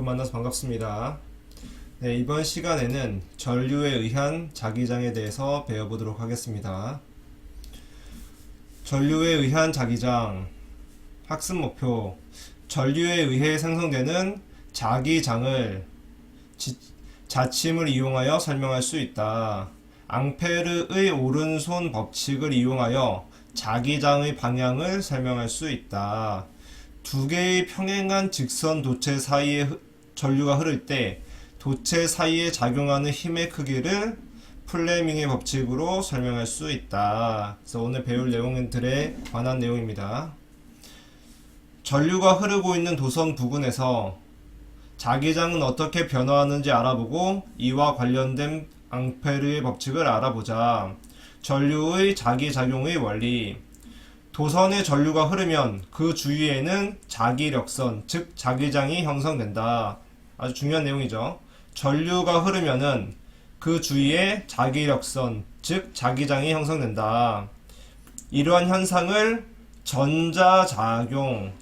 여러분 만나서 반갑습니다. 네, 이번 시간에는 전류에 의한 자기장에 대해서 배워보도록 하겠습니다. 전류에 의한 자기장 학습 목표. 전류에 의해 생성되는 자기장을 자침을 이용하여 설명할 수 있다. 앙페르의 오른손 법칙을 이용하여 자기장의 방향을 설명할 수 있다. 두 개의 평행한 직선 도체 사이에 전류가 흐를 때 도체 사이에 작용하는 힘의 크기를 플레밍의 법칙으로 설명할 수 있다. 그래서 오늘 배울 내용들에 관한 내용입니다. 전류가 흐르고 있는 도선 부근에서 자기장은 어떻게 변화하는지 알아보고 이와 관련된 앙페르의 법칙을 알아보자. 전류의 자기작용의 원리. 도선에 전류가 흐르면 그 주위에는 자기력선, 즉 자기장이 형성된다. 아주 중요한 내용이죠. 전류가 흐르면은 그 주위에 자기력선, 즉 자기장이 형성된다. 이러한 현상을 전자작용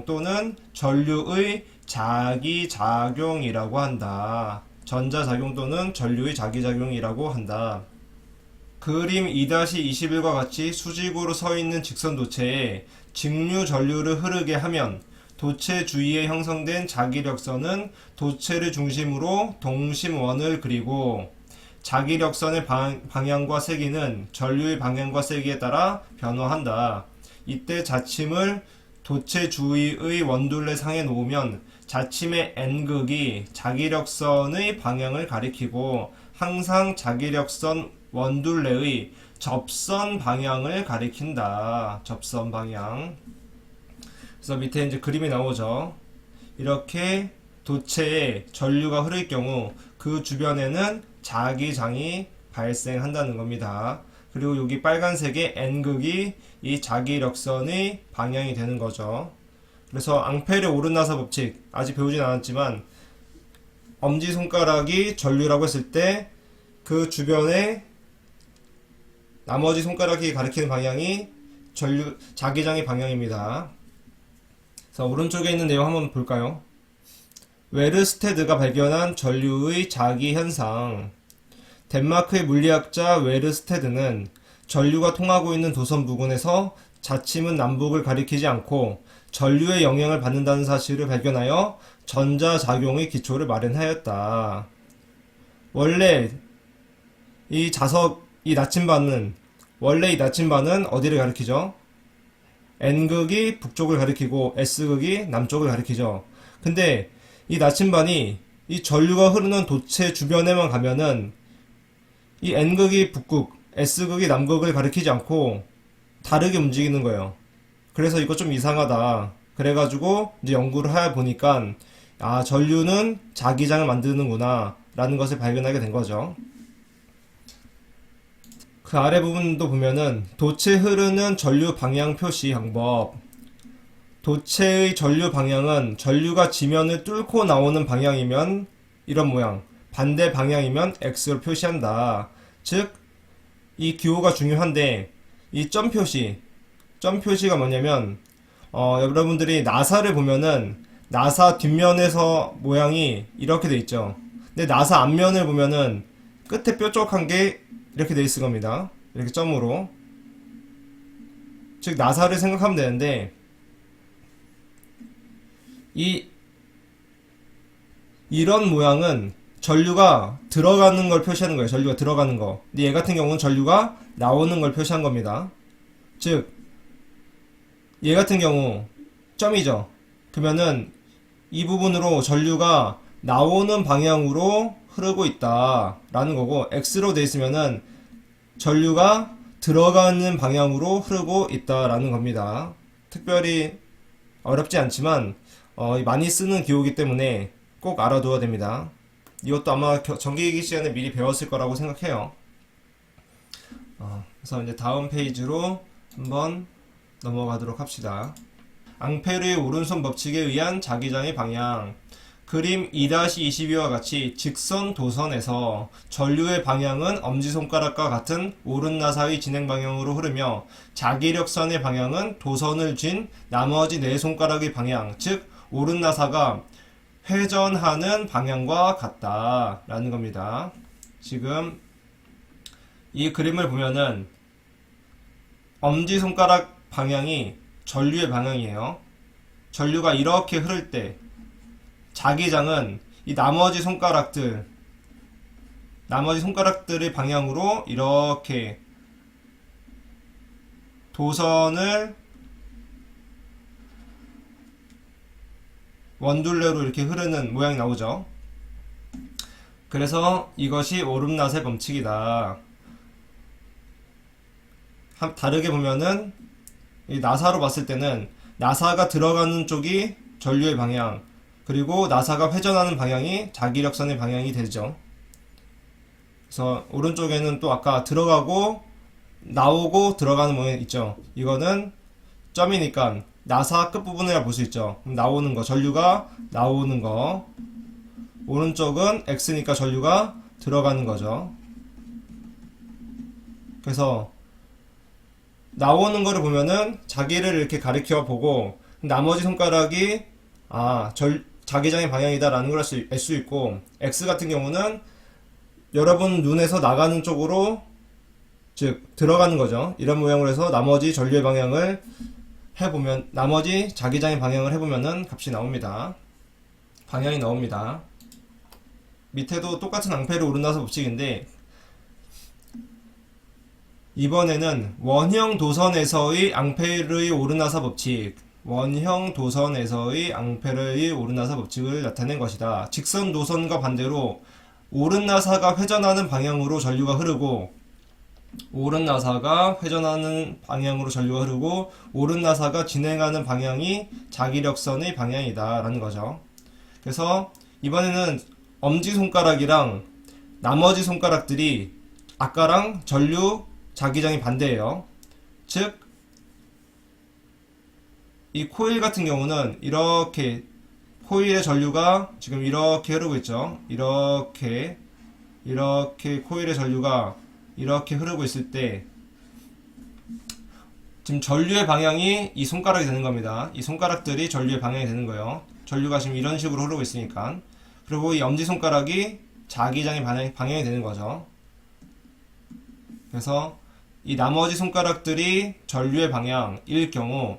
또는 전류의 자기작용이라고 한다. 전자작용 또는 전류의 자기작용이라고 한다. 그림 2-21과 같이 수직으로 서 있는 직선 도체에 직류 전류를 흐르게 하면 도체 주위에 형성된 자기력선은 도체를 중심으로 동심원을 그리고 자기력선의 방향과 세기는 전류의 방향과 세기에 따라 변화한다. 이때 자침을 도체 주위의 원둘레 상에 놓으면 자침의 N극이 자기력선의 방향을 가리키고 항상 자기력선 원둘레의 접선 방향을 가리킨다. 접선 방향. 그래서 밑에 이제 그림이 나오죠. 이렇게 도체에 전류가 흐를 경우 그 주변에는 자기장이 발생한다는 겁니다. 그리고 여기 빨간색의 N극이 이 자기력선의 방향이 되는 거죠. 그래서 앙페르 오르나사 법칙 아직 배우진 않았지만 엄지손가락이 전류라고 했을 때 그 주변에 나머지 손가락이 가리키는 방향이 전류 자기장의 방향입니다. 그래서 오른쪽에 있는 내용 한번 볼까요? 웨르스테드가 발견한 전류의 자기 현상. 덴마크의 물리학자 웨르스테드는 전류가 통하고 있는 도선 부근에서 자침은 남북을 가리키지 않고 전류의 영향을 받는다는 사실을 발견하여 전자작용의 기초를 마련하였다. 원래 이 나침반은 어디를 가리키죠? N극이 북쪽을 가리키고 S극이 남쪽을 가리키죠. 근데 이 나침반이 이 전류가 흐르는 도체 주변에만 가면은 이 N극이 북극, S극이 남극을 가리키지 않고 다르게 움직이는 거예요. 그래서 이거 좀 이상하다. 그래가지고 이제 연구를 하여 보니까 전류는 자기장을 만드는구나 라는 것을 발견하게 된 거죠. 그 아래 부분도 보면은 도체 흐르는 전류 방향 표시 방법. 도체의 전류 방향은 전류가 지면을 뚫고 나오는 방향이면 이런 모양, 반대 방향이면 X로 표시한다. 즉, 이 기호가 중요한데 이 점 표시가 뭐냐면 여러분들이 나사를 보면은 나사 뒷면에서 모양이 이렇게 돼 있죠. 근데 나사 앞면을 보면은 끝에 뾰족한 게 이렇게 돼 있을 겁니다. 이렇게 점으로. 즉 나사를 생각하면 되는데 이런 모양은 전류가 들어가는 걸 표시하는 거예요. 전류가 들어가는 거. 근데 얘 같은 경우는 전류가 나오는 걸 표시한 겁니다. 즉 얘 같은 경우 점이죠. 그러면은 이 부분으로 전류가 나오는 방향으로 흐르고 있다 라는 거고, X로 돼 있으면은 전류가 들어가는 방향으로 흐르고 있다 라는 겁니다. 특별히 어렵지 않지만 많이 쓰는 기호이기 때문에 꼭 알아둬야 됩니다. 이것도 아마 전기기기 시간에 미리 배웠을 거라고 생각해요. 그래서 이제 다음 페이지로 한번 넘어가도록 합시다. 앙페르의 오른손 법칙에 의한 자기장의 방향. 그림 2-22와 같이 직선 도선에서 전류의 방향은 엄지손가락과 같은 오른나사의 진행 방향으로 흐르며 자기력선의 방향은 도선을 쥔 나머지 네 손가락의 방향, 즉 오른나사가 회전하는 방향과 같다라는 겁니다. 지금 이 그림을 보면은 엄지손가락 방향이 전류의 방향이에요. 전류가 이렇게 흐를 때 자기장은 이 나머지 손가락들의 방향으로 이렇게 도선을 원둘레로 이렇게 흐르는 모양이 나오죠. 그래서 이것이 오름낮의 법칙이다. 다르게 보면은 이 나사로 봤을 때는 나사가 들어가는 쪽이 전류의 방향, 그리고 나사가 회전하는 방향이 자기력선의 방향이 되죠. 그래서 오른쪽에는 또 아까 들어가고 나오고 들어가는 모양이 있죠. 이거는 점이니까 나사 끝부분이라 볼 수 있죠. 그럼 나오는 거, 전류가 나오는 거. 오른쪽은 X니까 전류가 들어가는 거죠. 그래서 나오는 거를 보면은 자기를 이렇게 가리켜 보고 나머지 손가락이 자기장의 방향이다 라는 걸 알 수 있고, X 같은 경우는 여러분 눈에서 나가는 쪽으로, 즉 들어가는 거죠. 이런 모양으로 해서 나머지 전류의 방향을 해보면, 나머지 자기장의 방향을 해보면은 값이 나옵니다. 방향이 나옵니다. 밑에도 똑같은 앙페르 오르나서 법칙인데, 이번에는 원형 도선에서의 앙페르의 오르나사 법칙, 원형 도선에서의 앙페르의 오르나사 법칙을 나타낸 것이다. 직선 도선과 반대로 오른나사가 회전하는 방향으로 전류가 흐르고, 오른나사가 회전하는 방향으로 전류가 흐르고, 오른나사가 진행하는 방향이 자기력선의 방향이다 라는 거죠. 그래서 이번에는 엄지손가락이랑 나머지 손가락들이 아까랑 전류 자기장이 반대예요. 즉, 이 코일 같은 경우는 이렇게 코일의 전류가 지금 이렇게 흐르고 있죠. 이렇게 코일의 전류가 이렇게 흐르고 있을 때 지금 전류의 방향이 이 손가락이 되는 겁니다. 이 손가락들이 전류의 방향이 되는 거예요. 전류가 지금 이런 식으로 흐르고 있으니까. 그리고 이 엄지손가락이 자기장의 방향이 되는 거죠. 그래서 이 나머지 손가락들이 전류의 방향일 경우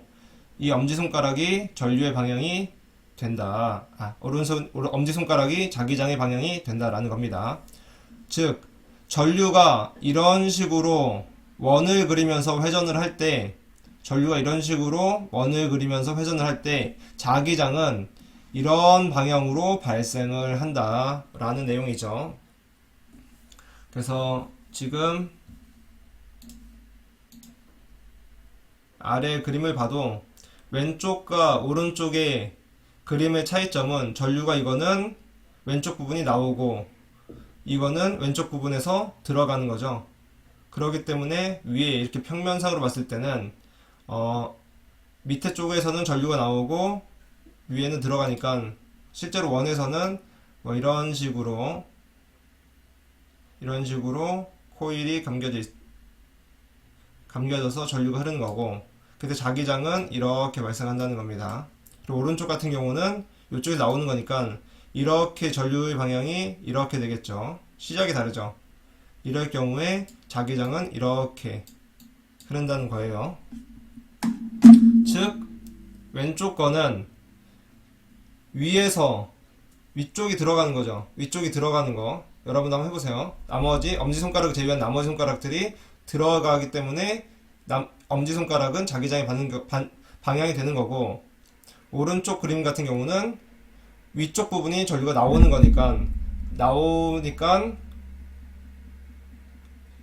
이 엄지손가락이 전류의 방향이 된다. 엄지손가락이 자기장의 방향이 된다라는 겁니다. 즉, 전류가 이런 식으로 원을 그리면서 회전을 할 때, 자기장은 이런 방향으로 발생을 한다라는 내용이죠. 그래서 지금 아래 그림을 봐도 왼쪽과 오른쪽의 그림의 차이점은 전류가 이거는 왼쪽 부분이 나오고 이거는 왼쪽 부분에서 들어가는 거죠. 그렇기 때문에 위에 이렇게 평면상으로 봤을 때는 밑에 쪽에서는 전류가 나오고 위에는 들어가니까 실제로 원에서는 뭐 이런 식으로 코일이 감겨져서 전류가 흐르는 거고, 그때 자기장은 이렇게 발생한다는 겁니다. 그리고 오른쪽 같은 경우는 이쪽에 나오는 거니까 이렇게 전류의 방향이 이렇게 되겠죠. 시작이 다르죠. 이럴 경우에 자기장은 이렇게 흐른다는 거예요. 즉, 왼쪽 거는 위에서 위쪽이 들어가는 거죠. 위쪽이 들어가는 거. 여러분도 한번 해보세요. 나머지 엄지손가락을 제외한 나머지 손가락들이 들어가기 때문에 엄지손가락은 자기장의 방향이 되는 거고, 오른쪽 그림 같은 경우는 위쪽 부분이 전류가 나오는 거니까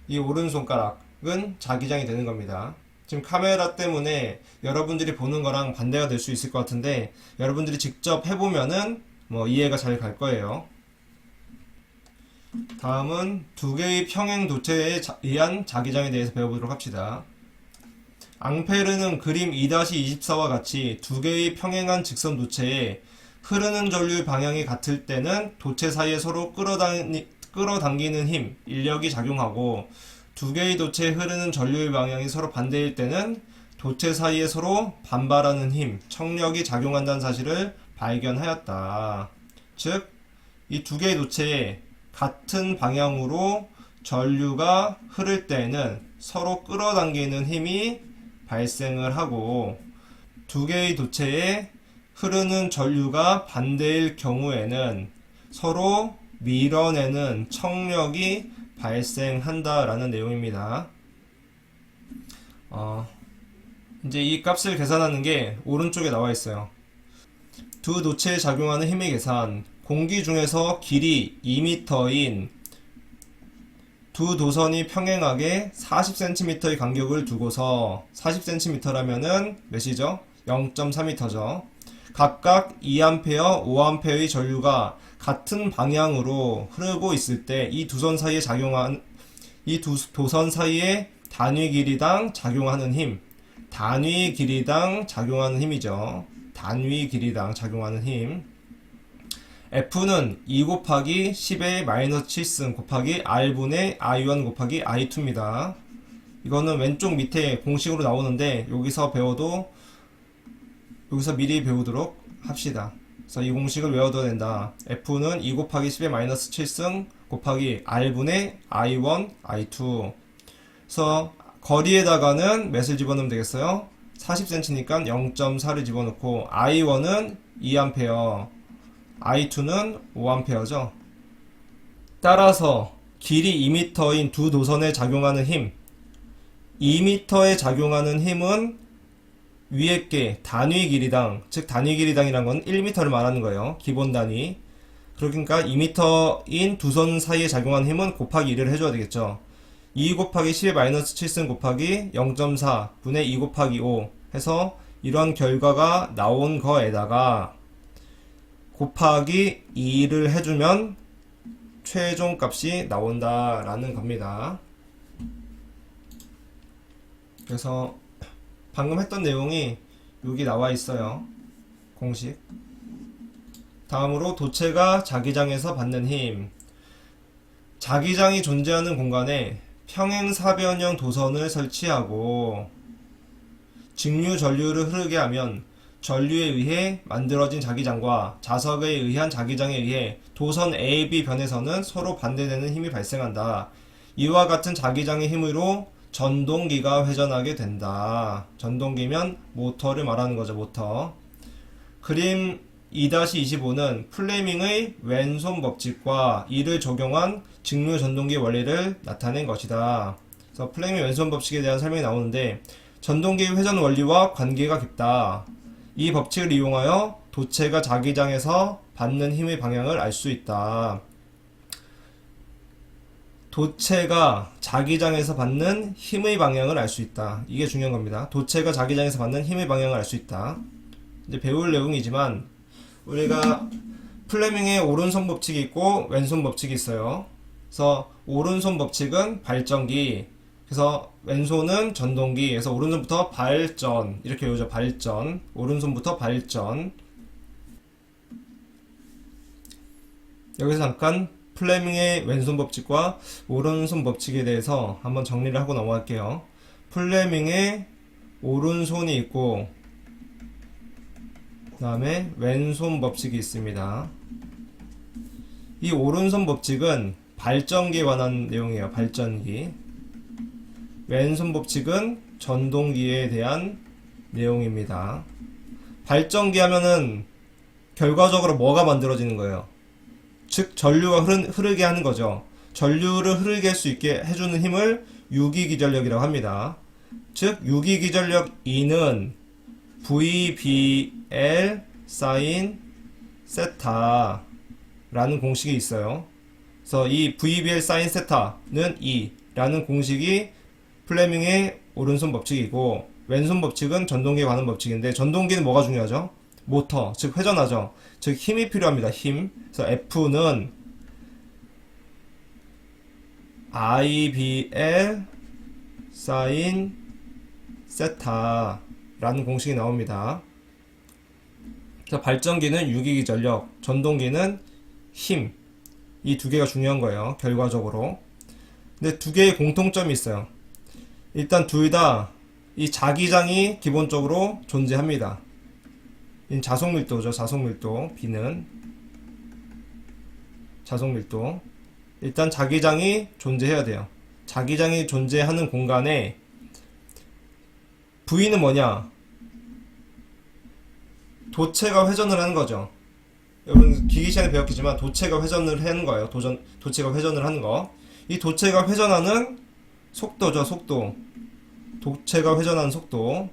이 오른손가락은 자기장이 되는 겁니다. 지금 카메라 때문에 여러분들이 보는 거랑 반대가 될 수 있을 것 같은데 여러분들이 직접 해보면은 뭐 이해가 잘 갈 거예요. 다음은 두 개의 평행 도체에 의한 자기장에 대해서 배워보도록 합시다. 앙페르는 그림 2-24와 같이 두 개의 평행한 직선 도체에 흐르는 전류의 방향이 같을 때는 도체 사이에 서로 끌어당기는 힘, 인력이 작용하고, 두 개의 도체에 흐르는 전류의 방향이 서로 반대일 때는 도체 사이에 서로 반발하는 힘, 청력이 작용한다는 사실을 발견하였다. 즉, 이 두 개의 도체에 같은 방향으로 전류가 흐를 때에는 서로 끌어당기는 힘이 발생을 하고, 두 개의 도체에 흐르는 전류가 반대일 경우에는 서로 밀어내는 청력이 발생한다라는 내용입니다. 이제 이 값을 계산하는 게 오른쪽에 나와 있어요. 두 도체에 작용하는 힘의 계산. 공기 중에서 길이 2m인 두 도선이 평행하게 40cm의 간격을 두고서 40cm라면은 몇이죠? 0.4m죠. 각각 2A, 5A의 전류가 같은 방향으로 흐르고 있을 때 이 두 선 사이에 이 두 도선 사이에 단위 길이당 작용하는 힘, 단위 길이당 작용하는 힘이죠. 단위 길이당 작용하는 힘. F는 2 곱하기 10의 마이너스 7승 곱하기 R분의 I1 곱하기 I2입니다. 이거는 왼쪽 밑에 공식으로 나오는데 여기서 미리 배우도록 합시다. 그래서 이 공식을 외워둬야 된다. F는 2 곱하기 10의 마이너스 7승 곱하기 R분의 I1, I2. 그래서 거리에다가는 몇을 집어넣으면 되겠어요? 40cm니까 0.4를 집어넣고 I1은 2A, I2는 5A죠. 따라서 길이 2m인 두 도선에 작용하는 힘, 2m에 작용하는 힘은 위에 게 단위 길이당, 즉 단위 길이당이란 건 1m를 말하는 거예요. 기본 단위. 그러니까 2m인 두 선 사이에 작용하는 힘은 곱하기 1을 해줘야 되겠죠. 2 곱하기 10의 마이너스 7승 곱하기 0.4 분의 2 곱하기 5 해서 이런 결과가 나온 거에다가 곱하기 2를 해주면 최종 값이 나온다라는 겁니다. 그래서 방금 했던 내용이 여기 나와 있어요. 공식. 다음으로 도체가 자기장에서 받는 힘. 자기장이 존재하는 공간에 평행사변형 도선을 설치하고 직류 전류를 흐르게 하면 전류에 의해 만들어진 자기장과 자석에 의한 자기장에 의해 도선 A, B 변에서는 서로 반대되는 힘이 발생한다. 이와 같은 자기장의 힘으로 전동기가 회전하게 된다. 전동기면 모터를 말하는 거죠. 모터. 그림 2-25는 플레밍의 왼손 법칙과 이를 적용한 직류 전동기 원리를 나타낸 것이다. 그래서 플레밍 왼손 법칙에 대한 설명이 나오는데 전동기의 회전 원리와 관계가 깊다. 이 법칙을 이용하여 도체가 자기장에서 받는 힘의 방향을 알 수 있다. 도체가 자기장에서 받는 힘의 방향을 알 수 있다. 이게 중요한 겁니다. 도체가 자기장에서 받는 힘의 방향을 알 수 있다. 이제 배울 내용이지만 우리가 플레밍의 오른손 법칙이 있고 왼손 법칙이 있어요. 그래서 오른손 법칙은 발전기, 그래서 왼손은 전동기, 그래서 오른손부터 발전 이렇게 외우죠. 발전, 오른손부터 발전. 여기서 잠깐 플레밍의 왼손 법칙과 오른손 법칙에 대해서 한번 정리를 하고 넘어갈게요. 플레밍의 오른손이 있고 그 다음에 왼손 법칙이 있습니다. 이 오른손 법칙은 발전기에 관한 내용이에요. 발전기. 왼손 법칙은 전동기에 대한 내용입니다. 발전기 하면은 결과적으로 뭐가 만들어지는 거예요? 즉 전류가 흐르게 하는 거죠. 전류를 흐르게 할 수 있게 해주는 힘을 유기기전력이라고 합니다. 즉 유기기전력 E는 VBL 사인 세타 라는 공식이 있어요. 그래서 이 VBL 사인 세타는 E 라는 공식이 플레밍의 오른손 법칙이고 왼손 법칙은 전동기에 관한 법칙인데 전동기는 뭐가 중요하죠? 모터, 즉 회전하죠. 즉 힘이 필요합니다. 힘. 그래서 F는 IBL 사인 세타 라는 공식이 나옵니다. 그래서 발전기는 유기기전력, 전동기는 힘. 이 두 개가 중요한 거예요. 결과적으로. 근데 두 개의 공통점이 있어요. 일단 둘 다 이 자기장이 기본적으로 존재합니다. 이 자속밀도죠. 자속밀도 B는. 자속 밀도. 일단 자기장이 존재해야 돼요. 자기장이 존재하는 공간에 V는 뭐냐? 도체가 회전을 하는 거죠. 여러분 기기 시간에 배웠겠지만 도체가 회전을 하는 거예요. 도체가 회전을 하는 거. 이 도체가 회전하는 속도죠. 속도. 도체가 회전하는 속도.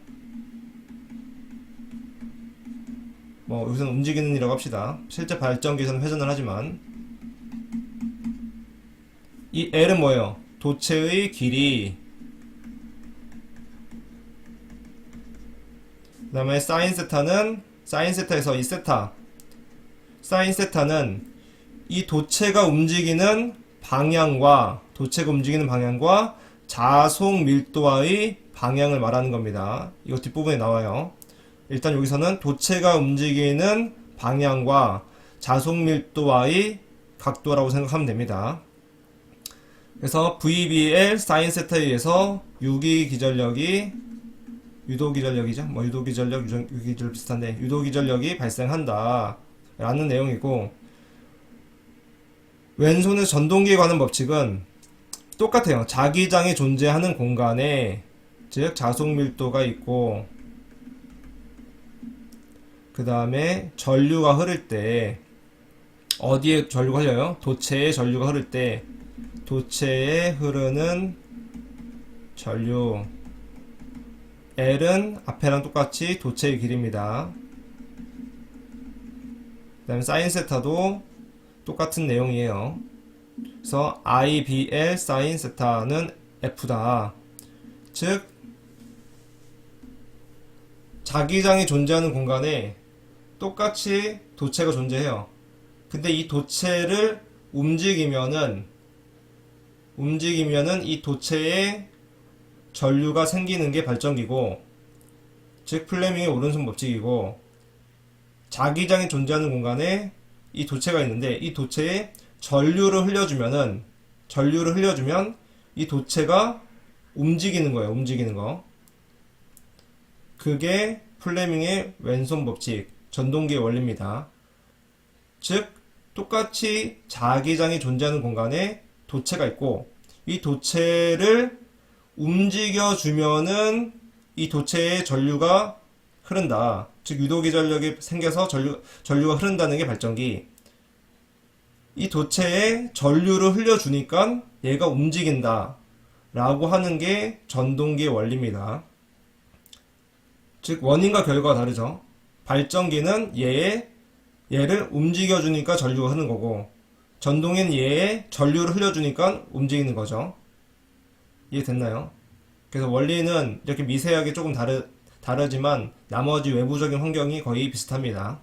뭐 여기서는 움직이는 이라고 합시다. 실제 발전기에서는 회전을 하지만 이 L은 뭐예요? 도체의 길이. 그 다음에 사인 세타는 사인 세타에서 이 세타 사인 세타는 이 도체가 움직이는 방향과 자속 밀도와의 방향을 말하는 겁니다. 이거 뒷부분에 나와요. 일단 여기서는 도체가 움직이는 방향과 자속 밀도와의 각도라고 생각하면 됩니다. 그래서 VBL 사인 세타에 의해서 유기기전력이 유도기전력이죠. 뭐 유도기전력, 유기기전력 비슷한데 유도기전력이 발생한다 라는 내용이고, 왼손의 전동기에 관한 법칙은 똑같아요. 자기장이 존재하는 공간에 즉 자속 밀도가 있고 그 다음에 전류가 흐를 때 어디에 전류가 흘려요? 도체에 전류가 흐를 때 도체에 흐르는 전류 L은 앞에랑 똑같이 도체의 길이입니다. 그 다음에 사인 세타도 똑같은 내용이에요. 그래서 IBL 사인 세타는 F다. 즉 자기장이 존재하는 공간에 똑같이 도체가 존재해요. 근데 이 도체를 움직이면은 이 도체에 전류가 생기는 게 발전기고, 즉 플레밍의 오른손 법칙이고, 자기장이 존재하는 공간에 이 도체가 있는데 이 도체에 전류를 흘려주면 이 도체가 움직이는 거예요. 움직이는 거. 그게 플레밍의 왼손 법칙, 전동기의 원리입니다. 즉 똑같이 자기장이 존재하는 공간에 도체가 있고 이 도체를 움직여주면은 이 도체에 전류가 흐른다. 즉 유도기전력이 생겨서 전류가 흐른다는 게 발전기. 이 도체에 전류를 흘려주니까 얘가 움직인다 라고 하는 게 전동기의 원리입니다. 즉 원인과 결과가 다르죠. 발전기는 얘를 움직여주니까 전류가 흐르는 거고, 전동기는 얘에 전류를 흘려주니까 움직이는 거죠. 이해됐나요? 그래서 원리는 이렇게 미세하게 조금 다르지만 나머지 외부적인 환경이 거의 비슷합니다.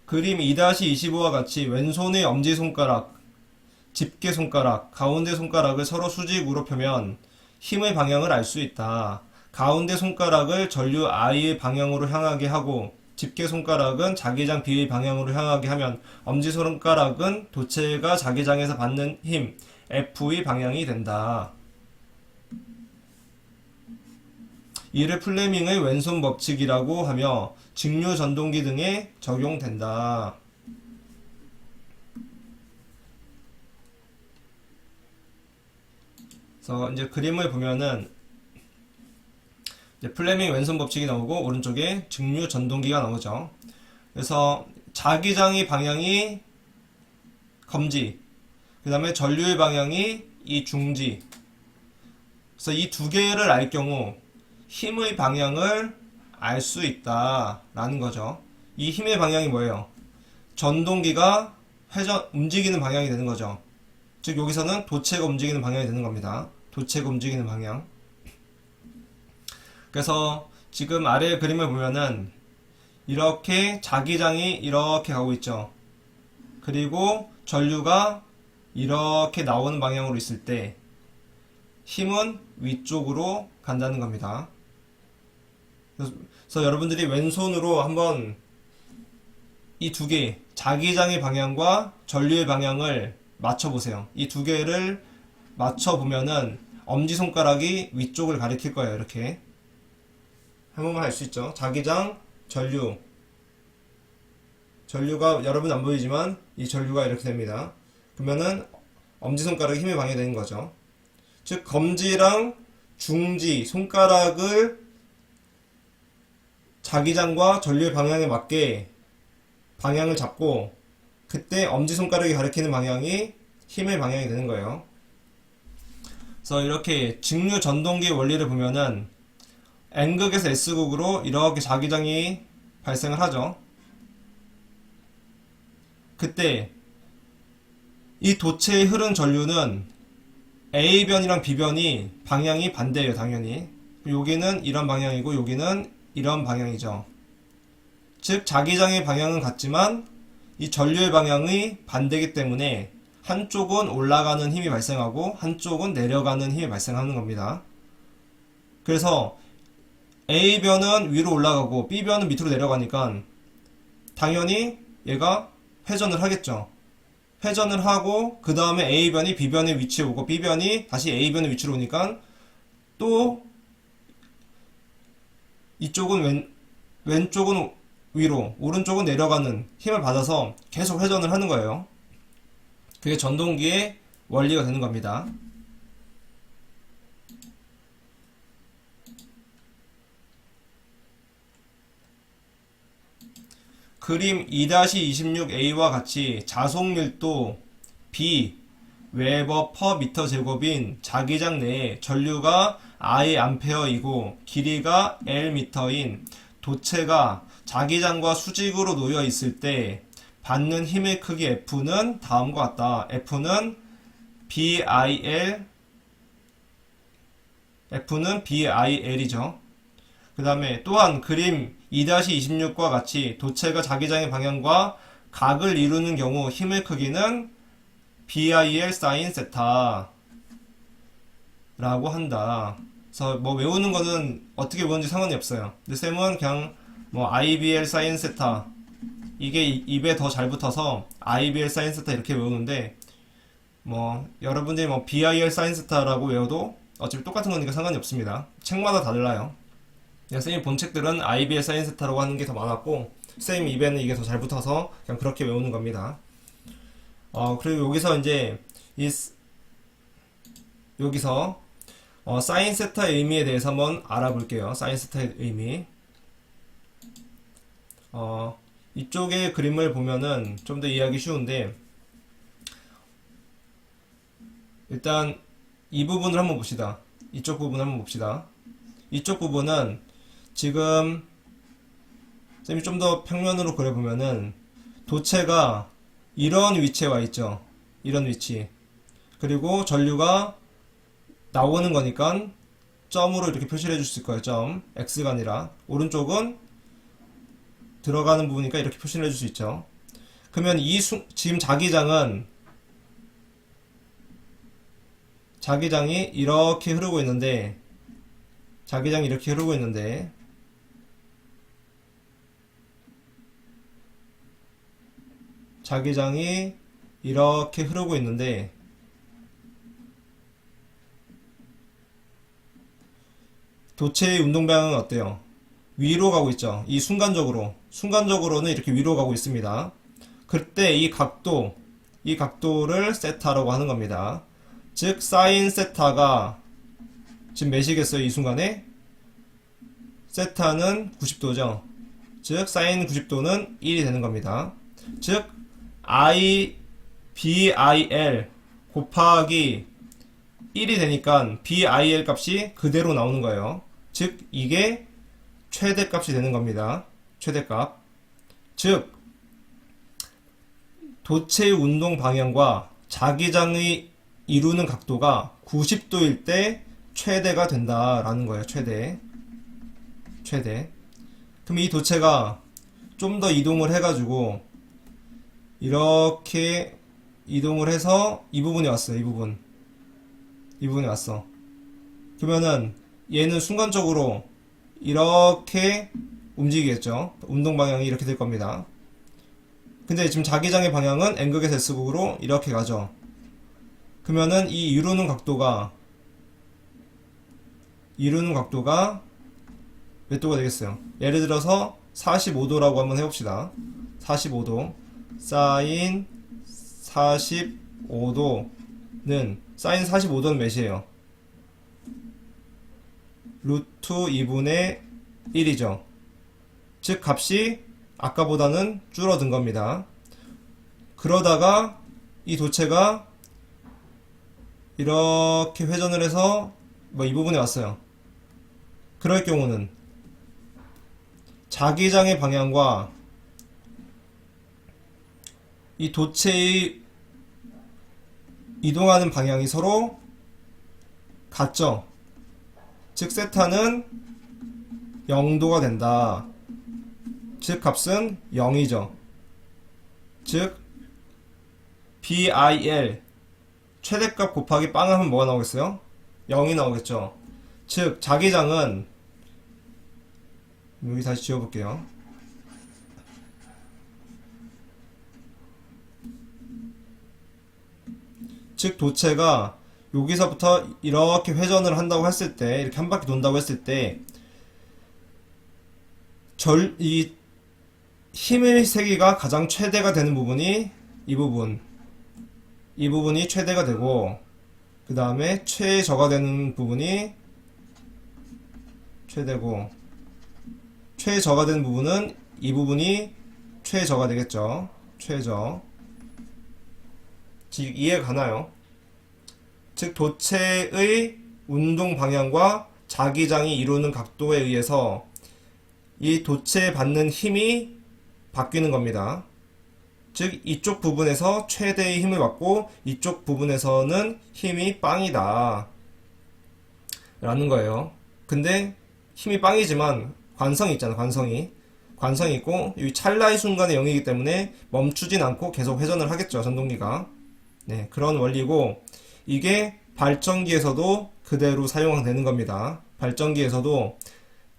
그림 2-25와 같이 왼손의 엄지손가락, 집게손가락, 가운데 손가락을 서로 수직으로 펴면 힘의 방향을 알 수 있다. 가운데 손가락을 전류 I의 방향으로 향하게 하고 집게손가락은 자기장 B의 방향으로 향하게 하면 엄지손가락은 도체가 자기장에서 받는 힘 F의 방향이 된다. 이를 플레밍의 왼손 법칙이라고 하며 직류 전동기 등에 적용된다. 그래서 이제 그림을 보면은 이제 플레밍 왼손 법칙이 나오고 오른쪽에 직류 전동기가 나오죠. 그래서 자기장의 방향이 검지, 그 다음에 전류의 방향이 이 중지. 그래서 이 두 개를 알 경우 힘의 방향을 알 수 있다라는 거죠. 이 힘의 방향이 뭐예요? 전동기가 움직이는 방향이 되는 거죠. 즉 여기서는 도체가 움직이는 방향이 되는 겁니다. 도체가 움직이는 방향. 그래서 지금 아래 그림을 보면은 이렇게 자기장이 이렇게 가고 있죠. 그리고 전류가 이렇게 나오는 방향으로 있을 때 힘은 위쪽으로 간다는 겁니다. 그래서 여러분들이 왼손으로 한번 이 두 개, 자기장의 방향과 전류의 방향을 맞춰보세요. 이 두 개를 맞춰보면은 엄지손가락이 위쪽을 가리킬 거예요. 이렇게 한번만 할 수 있죠. 자기장, 전류가 여러분 안 보이지만 이 전류가 이렇게 됩니다. 그러면은 엄지손가락이 힘의 방향이 되는 거죠. 즉 검지랑 중지, 손가락을 자기장과 전류의 방향에 맞게 방향을 잡고 그때 엄지손가락이 가리키는 방향이 힘의 방향이 되는 거예요. 그래서 이렇게 직류 전동기의 원리를 보면은 N극에서 S극으로 이렇게 자기장이 발생을 하죠. 그때 이 도체에 흐른 전류는 A변이랑 B변이 방향이 반대예요, 당연히. 여기는 이런 방향이고 여기는 이런 방향이죠. 즉 자기장의 방향은 같지만 이 전류의 방향이 반대이기 때문에 한쪽은 올라가는 힘이 발생하고 한쪽은 내려가는 힘이 발생하는 겁니다. 그래서 A변은 위로 올라가고 B변은 밑으로 내려가니까 당연히 얘가 회전을 하겠죠. 회전을 하고 그 다음에 A변이 B변의 위치에 오고 B변이 다시 A변의 위치로 오니까 또 이쪽은 왼쪽은 위로 오른쪽은 내려가는 힘을 받아서 계속 회전을 하는 거예요. 그게 전동기의 원리가 되는 겁니다. 그림 2-26A와 같이 자속 밀도 B 웨버 퍼 미터 제곱인 자기장 내에 전류가 I 암페어이고 길이가 L 미터인 도체가 자기장과 수직으로 놓여 있을 때 받는 힘의 크기 F는 다음과 같다. F는 BIL이죠. 그 다음에 또한 그림 2-26과 같이 도체가 자기장의 방향과 각을 이루는 경우 힘의 크기는 BIL 사인 세타 라고 한다. 그래서 뭐 외우는 거는 어떻게 외우는지 상관이 없어요. 근데 쌤은 그냥 뭐 IBL 사인 세타 이게 입에 더 잘 붙어서 IBL 사인 세타 이렇게 외우는데 뭐 여러분들이 뭐 BIL 사인 세타라고 외워도 어차피 똑같은 거니까 상관이 없습니다. 책마다 다 달라요. 쌤이 본 책들은 IBL 사인 세타라고 하는 게 더 많았고 쌤 입에는 이게 더 잘 붙어서 그냥 그렇게 외우는 겁니다. 그리고 여기서 이제 여기서 사인 세타의 의미에 대해서 한번 알아볼게요. 사인 세타의 의미. 이쪽의 그림을 보면은 좀 더 이해하기 쉬운데 일단 이 부분을 한번 봅시다. 이쪽 부분을 한번 봅시다. 이쪽 부분은 지금 쌤이 좀 더 평면으로 그려보면은 도체가 이런 위치에 와 있죠. 이런 위치. 그리고 전류가 나오는 거니까 점으로 이렇게 표시를 해줄 수 있을 거예요. 점. X가 아니라. 오른쪽은 들어가는 부분이니까 이렇게 표시를 해줄 수 있죠. 그러면 지금 자기장이 이렇게 흐르고 있는데 자기장이 이렇게 흐르고 있는데 도체의 운동 방향은 어때요? 위로 가고 있죠. 이 순간적으로는 이렇게 위로 가고 있습니다. 그때 이 각도를 세타라고 하는 겁니다. 즉 사인 세타가 지금 몇이겠어요? 이 순간에 세타는 90도죠. 즉 사인 90도는 1이 되는 겁니다. 즉 BIL 곱하기 1이 되니까 BIL 값이 그대로 나오는 거예요. 즉 이게 최대값이 되는 겁니다. 최대값. 즉 도체의 운동 방향과 자기장이 이루는 각도가 90도일 때 최대가 된다라는 거예요. 최대. 그럼 이 도체가 좀 더 이동을 해가지고 이렇게 이동을 해서 이 부분에 왔어요. 이 부분에 왔어. 그러면은 얘는 순간적으로 이렇게 움직이겠죠. 운동 방향이 이렇게 될 겁니다. 근데 지금 자기장의 방향은 N극에서 S극으로 이렇게 가죠. 그러면은 이 이루는 각도가 이루는 각도가 몇 도가 되겠어요? 예를 들어서 45도라고 한번 해봅시다. 45도 사인 45도는 사인 45도는 몇이에요? 루트 2분의 1이죠. 즉 값이 아까보다는 줄어든 겁니다. 그러다가 이 도체가 이렇게 회전을 해서 뭐 이 부분에 왔어요. 그럴 경우는 자기장의 방향과 이 도체의 이동하는 방향이 서로 같죠. 즉 세타는 0도가 된다. 즉 값은 0이죠. 즉 BIL 최대값 곱하기 빵 하면 뭐가 나오겠어요? 0이 나오겠죠. 즉 자기장은 여기 다시 지워볼게요. 즉 도체가 여기서부터 이렇게 회전을 한다고 했을 때, 이렇게 한 바퀴 돈다고 했을 때 이 힘의 세기가 가장 최대가 되는 부분이 이 부분이 최대가 되고, 그 다음에 최저가 되는 부분이 최대고, 최저가 되는 부분은 이 부분이 최저가 되겠죠. 최저. 지금 이해가 가나요? 즉 도체의 운동 방향과 자기장이 이루는 각도에 의해서 이 도체에 받는 힘이 바뀌는 겁니다. 즉 이쪽 부분에서 최대의 힘을 받고 이쪽 부분에서는 힘이 빵이다 라는 거예요. 근데 힘이 빵이지만 관성이 있잖아. 관성이 있고 이 찰나의 순간에 0이기 때문에 멈추진 않고 계속 회전을 하겠죠. 전동기가. 네, 그런 원리고, 이게 발전기에서도 그대로 사용되는 겁니다. 발전기에서도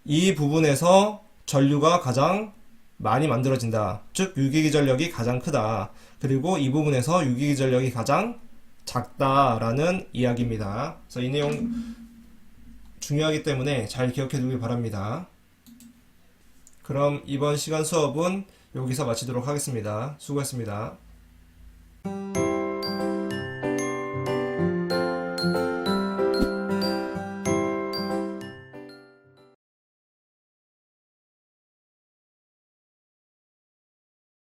이 부분에서 전류가 가장 많이 만들어진다. 즉 유기기 전력이 가장 크다. 그리고 이 부분에서 유기기 전력이 가장 작다라는 이야기입니다. 그래서 이 내용 중요하기 때문에 잘 기억해 두길 바랍니다. 그럼 이번 시간 수업은 여기서 마치도록 하겠습니다. 수고했습니다.